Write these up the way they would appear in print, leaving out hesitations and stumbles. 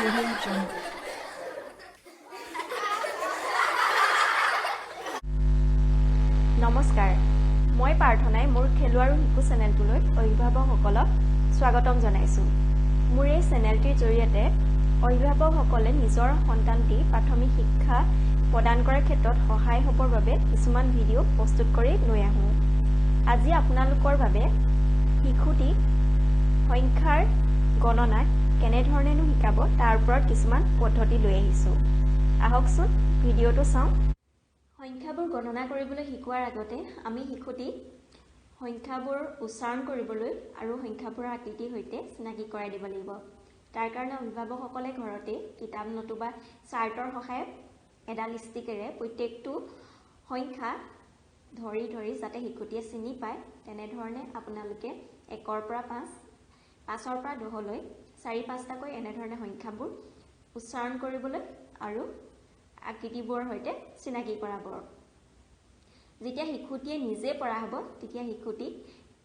Audio Jungle. নমস্কাৰ মই প্ৰাৰ্থনাই মোৰ খেলো আৰু শিকু চেনেলটোলৈ অভিভাৱকসকলক স্বাগতম জনাইছো মোৰ এই চেনেলটিৰ জৰিয়তে অভিভাৱকসকলে নিজৰ সন্তানটি প্ৰাথমিক শিক্ষা প্ৰদান কৰাৰ ক্ষেত্ৰত সহায় হ'বৰ বাবে কিছুমান ভিডিঅ' প্ৰস্তুত কৰি লৈ আহোঁ আজি আপোনালোকৰ বাবে শিশুটি সংখ্যাৰ গণনা কেনেধৰণেনো শিকাব তাৰ ওপৰত কিছুমান পদ্ধতি লৈ আহিছোঁ আহকচোন ভিডিঅ'টো চাওঁ সংখ্যাবোৰ গণনা কৰিবলৈ শিকোৱাৰ আগতে আমি শিশুটি সংখ্যাবোৰ উচ্চাৰণ কৰিবলৈ আৰু সংখ্যাবোৰৰ আকৃতিৰ সৈতে চিনাকি কৰাই দিব লাগিব তাৰ কাৰণে অভিভাৱকসকলে ঘৰতে কিতাপ নতুবা চাৰ্টৰ সহায়ত এডাল ষ্টিকেৰে প্ৰত্যেকটো সংখ্যা ধৰি যাতে শিশুটিয়ে চিনি পায় তেনেধৰণে আপোনালোকে 1ৰ পৰা 5 5ৰ পৰা 10লৈ 4-5টাকৈ এনেধৰণে সংখ্যাবোৰ উচ্চাৰণ কৰিবলৈ আৰু আকৃতিবোৰৰ সৈতে চিনাকি কৰাব যেতিয়া শিশুটিয়ে নিজে পঢ়া হ'ব তেতিয়া শিশুটিক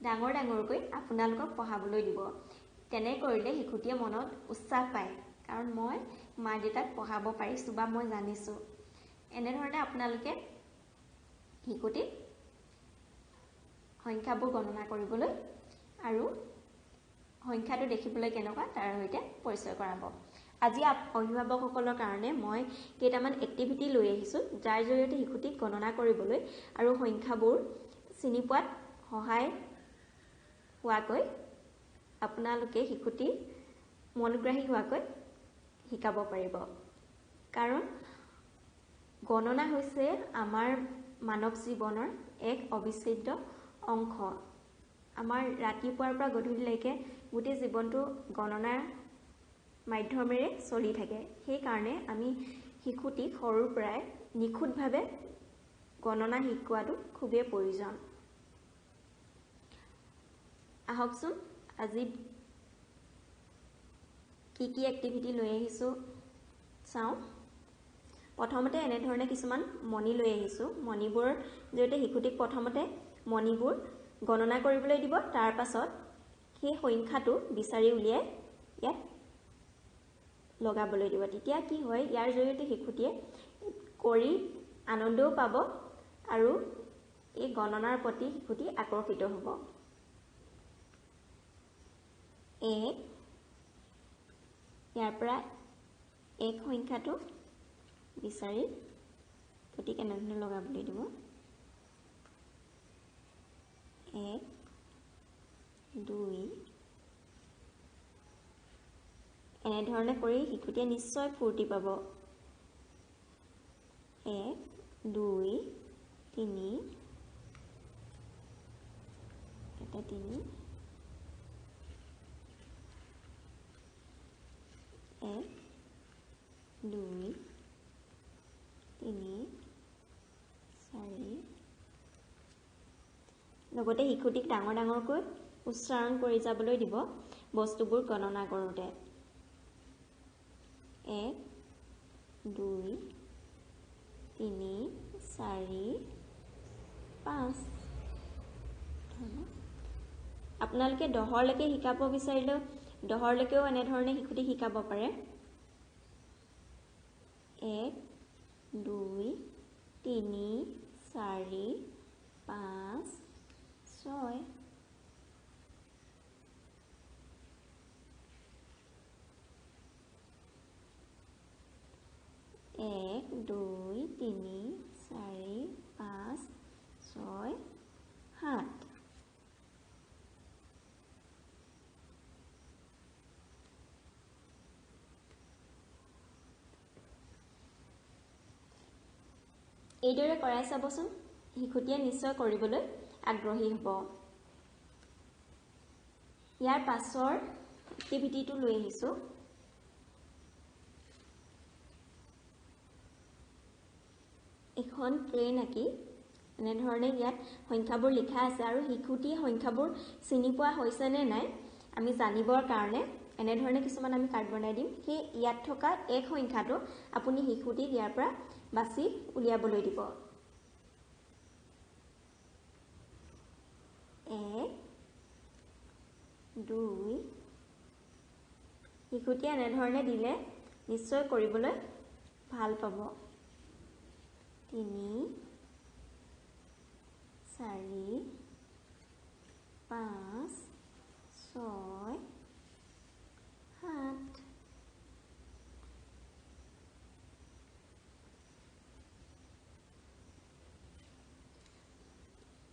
ডাঙৰকৈ আপোনালোকক পঢ়াবলৈ দিব তেনে কৰিলে শিশুটিয়ে মনত উৎসাহ পায় কাৰণ মই মা দেউতাক পঢ়াব পাৰিছো বা মই জানিছো এনেধৰণে আপোনালোকে শিশুটিক সংখ্যাবোৰ গণনা কৰিবলৈ আৰু সংখ্যাটো দেখিবলৈ কেনেকুৱা তাৰ সৈতে পৰিচয় কৰাব আজি অভিভাৱকসকলৰ কাৰণে মই কেইটামান এক্টিভিটি লৈ আহিছোঁ যাৰ জৰিয়তে শিশুটিক গণনা কৰিবলৈ আৰু সংখ্যাবোৰ চিনি পোৱাত সহায় হোৱাকৈ আপোনালোকে শিশুটি মনোগ্ৰাহী হোৱাকৈ শিকাব পাৰিব কাৰণ গণনা হৈছে আমাৰ মানৱ জীৱনৰ এক অবিচ্ছেদ্য অংশ আমাৰ ৰাতিপুৱাৰ পৰা গধূলিলৈকে গোটেই জীৱনটো গণনাৰ মাধ্যমেৰে চলি থাকে সেই কাৰণে আমি শিশুটিক সৰুৰ পৰাই নিখুঁতভাৱে গণনা শিকোৱাটো খুবেই প্ৰয়োজন আহকচোন আজি কি এক্টিভিটি লৈ আহিছো চাওঁ প্ৰথমতে এনেধৰণে কিছুমান মণি লৈ আহিছো মণিবোৰ জৰিয়তে শিশুটিক প্ৰথমতে মণিবোৰ গণনা কৰিবলৈ দিব তাৰ পাছত সেই সংখ্যাটো বিচাৰি উলিয়াই ইয়াত লগাবলৈ দিব তেতিয়া কি হয় ইয়াৰ জৰিয়তে শিশুটিয়ে কৰি আনন্দও পাব আৰু এই গণনাৰ প্ৰতি শিশুটি আকৰ্ষিত হ'ব 1 ইয়াৰ পৰা 1 সংখ্যাটো বিচাৰি প্ৰতি কেনেধৰণে লগাবলৈ দিব 1 2 এনেধৰণে কৰি শিশুটিয়ে নিশ্চয় ফূৰ্তি পাব 1 2 3 এটা 3 1 2 3 4 লগতে শিশুটিক ডাঙৰকৈ উচ্চাৰণ কৰি যাবলৈ দিব বস্তুবোৰ গণনা কৰোঁতে 1 2 3 4 5 আপোনালোকে 10লৈকে শিকাব বিচাৰিলেও 10লৈকেও এনেধৰণে শিশুটি শিকাব পাৰে 1 2 3 4 5 6 1 2 3 4 5 6 7 এইদৰে কৰাই চাবচোন শিশুটিয়ে নিশ্চয় কৰিবলৈ আগ্ৰহী হ'ব ইয়াৰ পাছৰ এক্টিভিটিটো লৈ আহিছোঁ এখন ট্ৰেইন আঁকি এনেধৰণে ইয়াত সংখ্যাবোৰ লিখা আছে আৰু শিশুটিয়ে সংখ্যাবোৰ চিনি পোৱা হৈছে নে নাই আমি জানিবৰ কাৰণে এনেধৰণে কিছুমান আমি কাৰ্ড বনাই দিম সেই ইয়াত থকা এক সংখ্যাটো আপুনি শিশুটিক ইয়াৰ পৰা বাছি উলিয়াবলৈ দিব 1 2 শিশুটিয়ে এনেধৰণে দিলে নিশ্চয় কৰিবলৈ ভাল পাব 3 4 5 6 7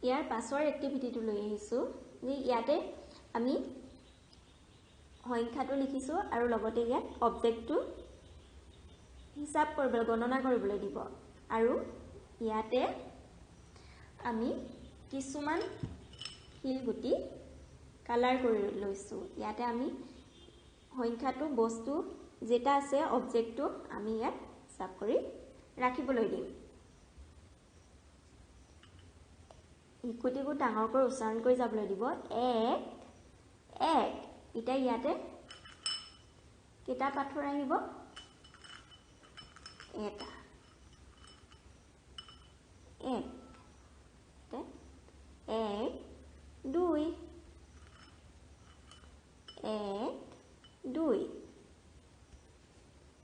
ইয়াৰ পাছৰ এক্টিভিটিটো লৈ আহিছো যে ইয়াতে আমি সংখ্যাটো লিখিছো আৰু লগতে ইয়াত অবজেক্টটো হিসাব কৰিবলৈ গণনা কৰিবলৈ দিব আৰু ইয়াতে আমি কিছুমান শিলগুটি কালাৰ কৰি লৈছো ইয়াতে আমি সংখ্যাটো বস্তু যেটা আছে অবজেক্টটো আমি ইয়াত হিসাব কৰি ৰাখিবলৈ দিম ইকুটিবোৰ ডাঙৰ কৰি উচ্চাৰণ কৰি যাবলৈ দিব 1 ইটা ইয়াতে কেটা পাথৰ আহিব এটা 1 2 1 2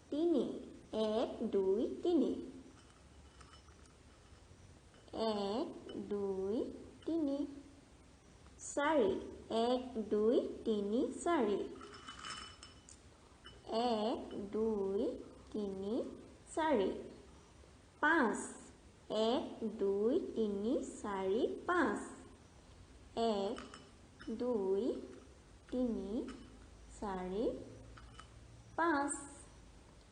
3 1 2 3 1 2 3 4 1 2 3 4 1 2 3 4 5 1 2 3 4 5 1 2 3 4 5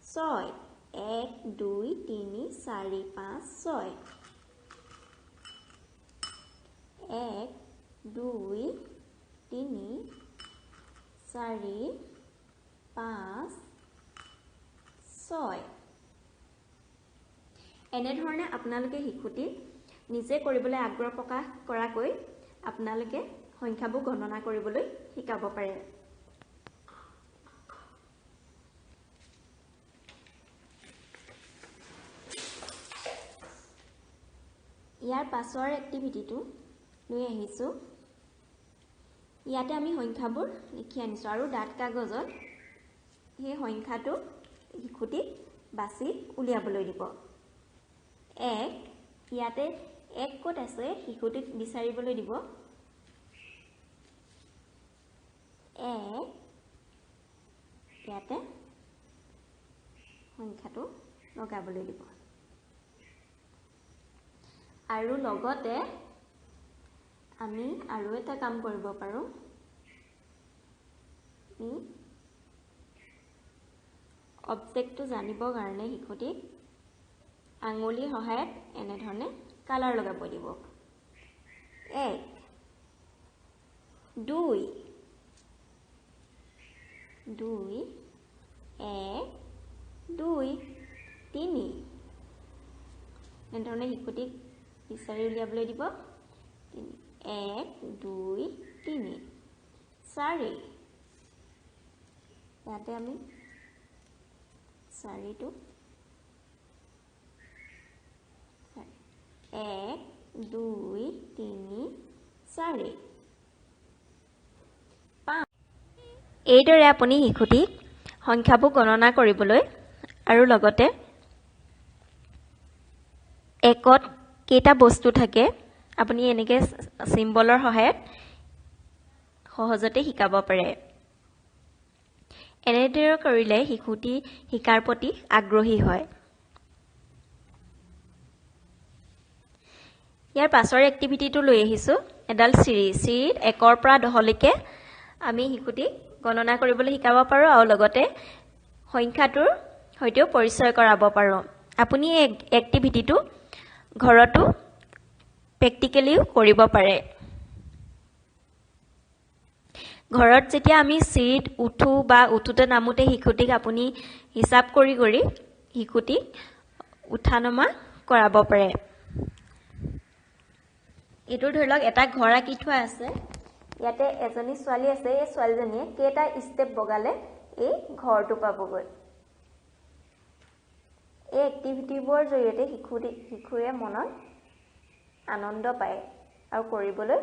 6 1 2 3 4 5 6 1 2 3 4 5 6 এনেধৰণে আপোনালোকে শিশুটি নিজে কৰিবলৈ আগ্ৰহ প্ৰকাশ কৰাকৈ আপোনালোকে সংখ্যাবোৰ গণনা কৰিবলৈ শিকাব পাৰে ইয়াৰ পাছৰ এক্টিভিটিটো লৈ আহিছো ইয়াতে আমি সংখ্যাবোৰ লিখি আনিছো আৰু ডাট কাগজত এই সংখ্যাটো শিশুটি বাছি উলিয়াবলৈ দিব 1 ইয়াতে 1 ক'ত আছে শিশুটিক বিচাৰিবলৈ দিব 1 ইয়াতে সংখ্যাটো লগাবলৈ দিব আৰু লগতে আমি আৰু এটা কাম কৰিব পাৰো অবজেক্টটো জানিবৰ কাৰণে শিশুটিক আঙুলি সহায়ত এনে ধৰণে কালাৰ লগাব দিব 1 2 2 1 2 3 এনে ধৰণে শিশুটিক বিচাৰি উলিয়াবলৈ দিব 1 2 3 4 ইয়াতে আমি 4 টো 1 2 3 4 5 এইদৰে আপুনি শিশুটিক সংখ্যাবোৰ গণনা কৰিবলৈ আৰু লগতে একত কেইটা বস্তু থাকে আপুনি এনেকে সিম্বলৰ সহায়ত সহজতে শিকাব পাৰে এনেদৰে কৰিলে শিশুটি শিকাৰ প্ৰতি আগ্ৰহী হয় ইয়াৰ পাছৰ এক্টিভিটিটো লৈ আহিছো এডাল চিৰিজ 1ৰ পৰা 10 লৈকে আমি শিশুটি গণনা কৰিবলৈ শিকাব পাৰো আৰু লগতে সংখ্যাটোৰ সৈতে পৰিচয় কৰাব পাৰো আপুনি এই এক্টিভিটিটো ঘৰতো প্ৰেক্টিকেলিও কৰিব পাৰে ঘৰত যেতিয়া আমি চিৰিত উঠো বা উঠোতে নামোতে শিশুটিক আপুনি হিসাব কৰি শিশুটিক উঠানমা কৰাব পাৰে এটো ধৰি লওক এটা ঘৰ আঁকি থোৱা আছে ইয়াতে এজনী ছোৱালী আছে এই ছোৱালীজনীয়ে কেটা ষ্টেপ বগালে এই ঘৰটো পাবগৈ এই এক্টিভিটিবোৰ জৰিয়তে শিশুৰে মনত আনন্দ পায় আৰু কৰিবলৈ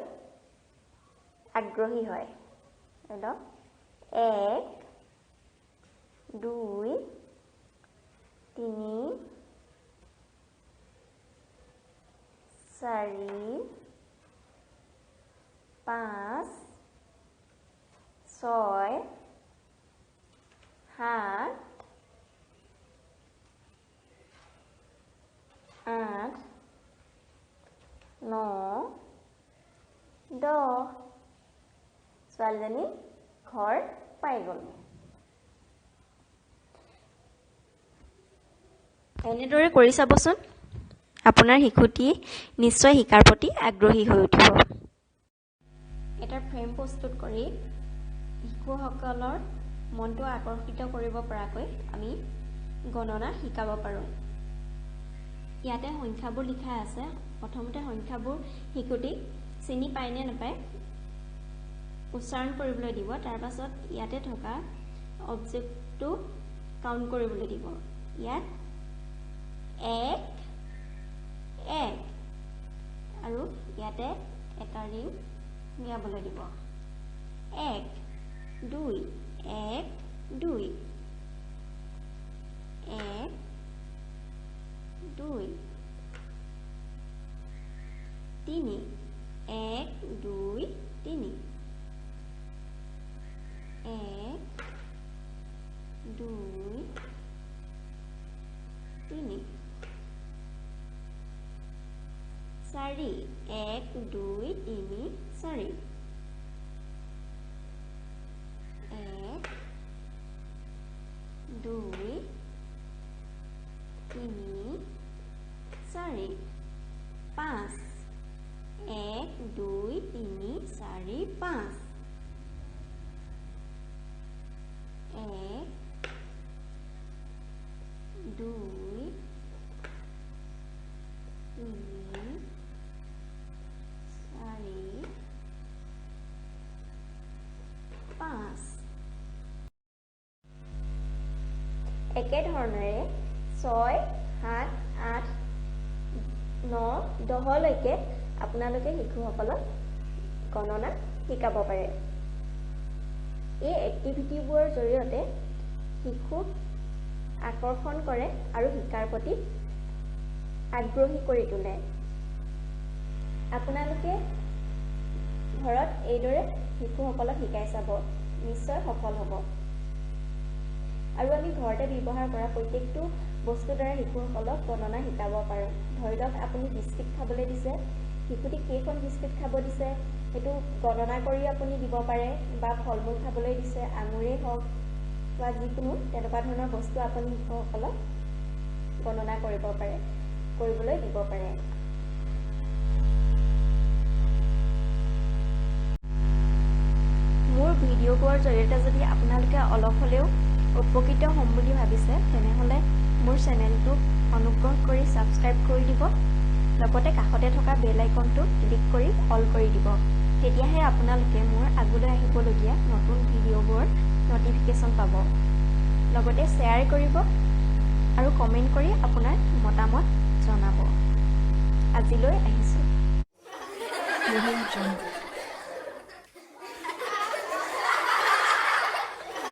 আগ্ৰহী হয় হেল্ল 1 2 তিনি, চাৰি, পাঁচ, ছয়, সাত, আঠ, ন, 10 ছোৱালীজনী ঘৰ পাই গ'ল। এনেদৰে কৰি চাবচোন, আপোনাৰ শিশুটি নিশ্চয় শিকাৰ প্ৰতি আগ্ৰহী হৈ উঠিব। এটা ফ্ৰেম প্ৰস্তুত কৰি শিশুসকলৰ মনটো আকৰ্ষিত কৰিব পৰাকৈ আমি গণনা শিকাব পাৰোঁ। ইয়াতে সংখ্যাবোৰ লিখা আছে। প্ৰথমতে সংখ্যাবোৰ শিশুটি চিনি পায় নে নাপায় উচ্চাৰণ কৰিবলৈ দিব। তাৰ পাছত ইয়াতে থকা অবজেক্টটো কাউণ্ট কৰিবলৈ দিব। ইয়াত 1 1 আৰু ইয়াতে এটা ৰিং মিলাবলৈ দিব। 1 2 1 2 1 2 3 1 2 3 1 2 3 4 1 2 3 4 1 2 3 4 5 1 2 3 4 5 1 2 3 4 5 একেধৰণেৰে 6 7 8 9 10লৈকে আপোনালোকে শিশুসকলক গণনা শিকাব পাৰে। এই এক্টিভিটিবোৰৰ জৰিয়তে শিশুক আকৰ্ষণ কৰে আৰু শিকাৰ প্ৰতি আগ্ৰহী কৰি তোলে। আপোনালোকে ঘৰত এইদৰে শিশুসকলক শিকাই চাব, নিশ্চয় সফল হ'ব। আৰু আমি ঘৰতে ব্যৱহাৰ কৰা প্ৰত্যেকটো বস্তুৰ দ্বাৰা শিশুসকলক গণনা শিকাব পাৰোঁ। ধৰি লওক আপুনি বিস্কিট খাবলৈ দিছে, শিশুটিক কেইখন বিস্কিট খাব দিছে সেইটো গণনা কৰি আপুনি দিব পাৰে, বা ফল মূল খাবলৈ দিছে, আঙুৰেই হওক বা যিকোনো তেনেকুৱা ধৰণৰ বস্তু আপুনি শিশুসকলক গণনা কৰিবলৈ দিব পাৰে। মোৰ ভিডিঅ'বোৰৰ জৰিয়তে যদি আপোনালোকে অলপ হ'লেও উপকৃত হ'ম বুলি ভাবিছে, তেনেহ'লে মোৰ চেনেলটোক অনুগ্ৰহ কৰি ছাবস্ক্ৰাইব কৰি দিব। লগতে কাষতে থকা বেল আইকনটো ক্লিক কৰি অল কৰি দিব। তেতিয়াহে আপোনালোকে মোৰ আগলৈ আহিবলগীয়া নতুন ভিডিঅ'বোৰৰ নটিফিকেশ্যন পাব। লগতে শ্বেয়াৰ কৰিব আৰু কমেণ্ট কৰি আপোনাৰ মতামত জনাব। আজিলৈ আহিছোঁ।